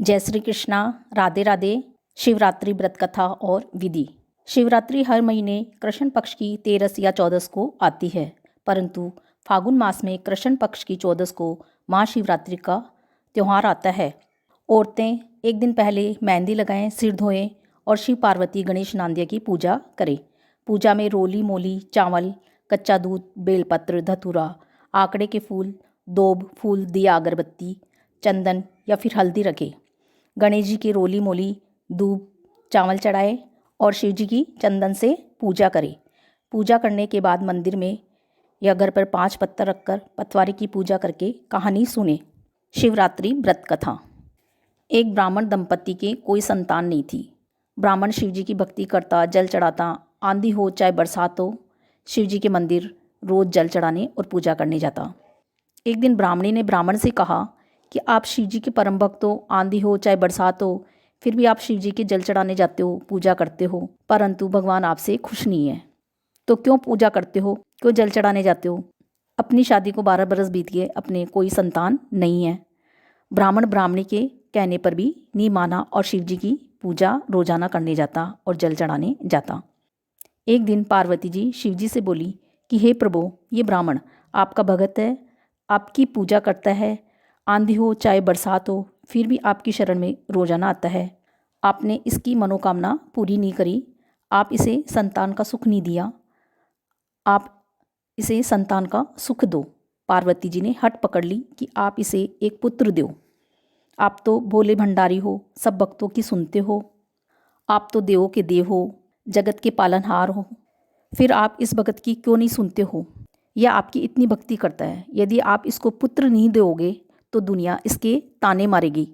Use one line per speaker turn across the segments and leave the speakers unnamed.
जय श्री कृष्णा। राधे राधे। शिवरात्रि व्रत कथा और विधि। शिवरात्रि हर महीने कृष्ण पक्ष की 13 या 14 को आती है, परंतु फागुन मास में कृष्ण पक्ष की 14 को महाशिवरात्रि का त्यौहार आता है। औरतें एक दिन पहले मेहंदी लगाएं, सिर धोएं और शिव पार्वती गणेश नांदिया की पूजा करें। पूजा में रोली मोली, चावल, कच्चा दूध, बेलपत्र, धतूरा, आंकड़े के फूल, दोब फूल, दिया, अगरबत्ती, चंदन या फिर हल्दी रखें। गणेश जी की रोली मोली, दूब, चावल चढ़ाएं और शिव जी की चंदन से पूजा करें। पूजा करने के बाद मंदिर में या घर पर 5 पत्थर रखकर पतवारी की पूजा करके कहानी सुने। शिवरात्रि व्रत कथा। एक ब्राह्मण दंपति के कोई संतान नहीं थी। ब्राह्मण शिव जी की भक्ति करता, जल चढ़ाता, आंधी हो चाहे बरसात हो, शिव जी के मंदिर रोज जल चढ़ाने और पूजा करने जाता। एक दिन ब्राह्मणी ने ब्राह्मण से कहा कि आप शिव जी के परम भक्त हो, आंधी हो चाहे बरसात हो, फिर भी आप शिव जी के जल चढ़ाने जाते हो, पूजा करते हो, परंतु भगवान आपसे खुश नहीं है। तो क्यों पूजा करते हो, क्यों जल चढ़ाने जाते हो? अपनी शादी को 12 बरस बीत गए, अपने कोई संतान नहीं है। ब्राह्मण ब्राह्मणी के कहने पर भी नहीं माना और शिव जी की पूजा रोजाना करने जाता और जल चढ़ाने जाता। एक दिन पार्वती जी शिव जी से बोली कि हे प्रभु, ये ब्राह्मण आपका भगत है, आपकी पूजा करता है, आंधी हो चाहे बरसात हो, फिर भी आपकी शरण में रोजाना आता है। आपने इसकी मनोकामना पूरी नहीं करी, आप इसे संतान का सुख नहीं दिया, आप इसे संतान का सुख दो। पार्वती जी ने हट पकड़ ली कि आप इसे एक पुत्र दो। आप तो भोले भंडारी हो, सब भक्तों की सुनते हो, आप तो देवों के देव हो, जगत के पालनहार हो, फिर आप इस भगत की क्यों नहीं सुनते हो? यह आपकी इतनी भक्ति करता है, यदि आप इसको पुत्र नहीं दोगे तो दुनिया इसके ताने मारेगी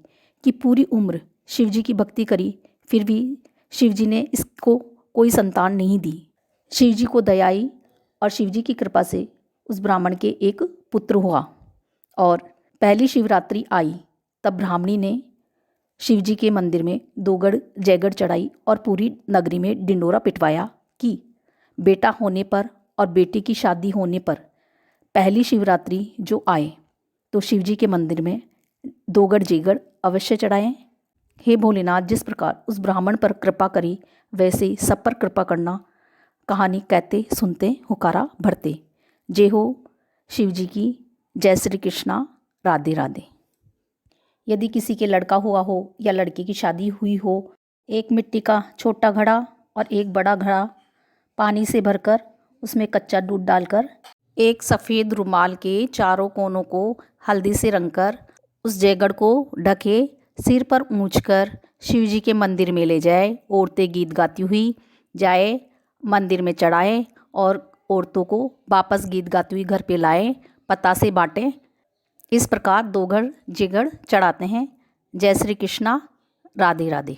कि पूरी उम्र शिव जी की भक्ति करी, फिर भी शिव जी ने इसको कोई संतान नहीं दी। शिव जी को दया आई और शिव जी की कृपा से उस ब्राह्मण के एक पुत्र हुआ। और पहली शिवरात्रि आई तब ब्राह्मणी ने शिव जी के मंदिर में 2 गढ़ जयगढ़ चढ़ाई और पूरी नगरी में डिंडोरा पिटवाया कि बेटा होने पर और बेटी की शादी होने पर पहली शिवरात्रि जो आए तो शिव जी के मंदिर में 2 गढ़ जेगढ़ अवश्य चढ़ाएं। हे भोलेनाथ, जिस प्रकार उस ब्राह्मण पर कृपा करी, वैसे सब पर कृपा करना। कहानी कहते सुनते हुकारा भरते। जय हो शिव जी की। जय श्री कृष्णा। राधे राधे। यदि किसी के लड़का हुआ हो या लड़की की शादी हुई हो, एक मिट्टी का छोटा घड़ा और एक बड़ा घड़ा पानी से भरकर उसमें कच्चा दूध डालकर एक सफ़ेद रुमाल के चारों कोनों को हल्दी से रंगकर उस जयगढ़ को ढके, सिर पर ऊंचकर शिव जी के मंदिर में ले जाए। औरतें गीत गाती हुई जाए, मंदिर में चढ़ाए और औरतों को वापस गीत गाती हुई घर पे लाए, पतासे बांटें। इस प्रकार 2 गढ़ जेगढ़ चढ़ाते हैं। जय श्री कृष्णा। राधे राधे।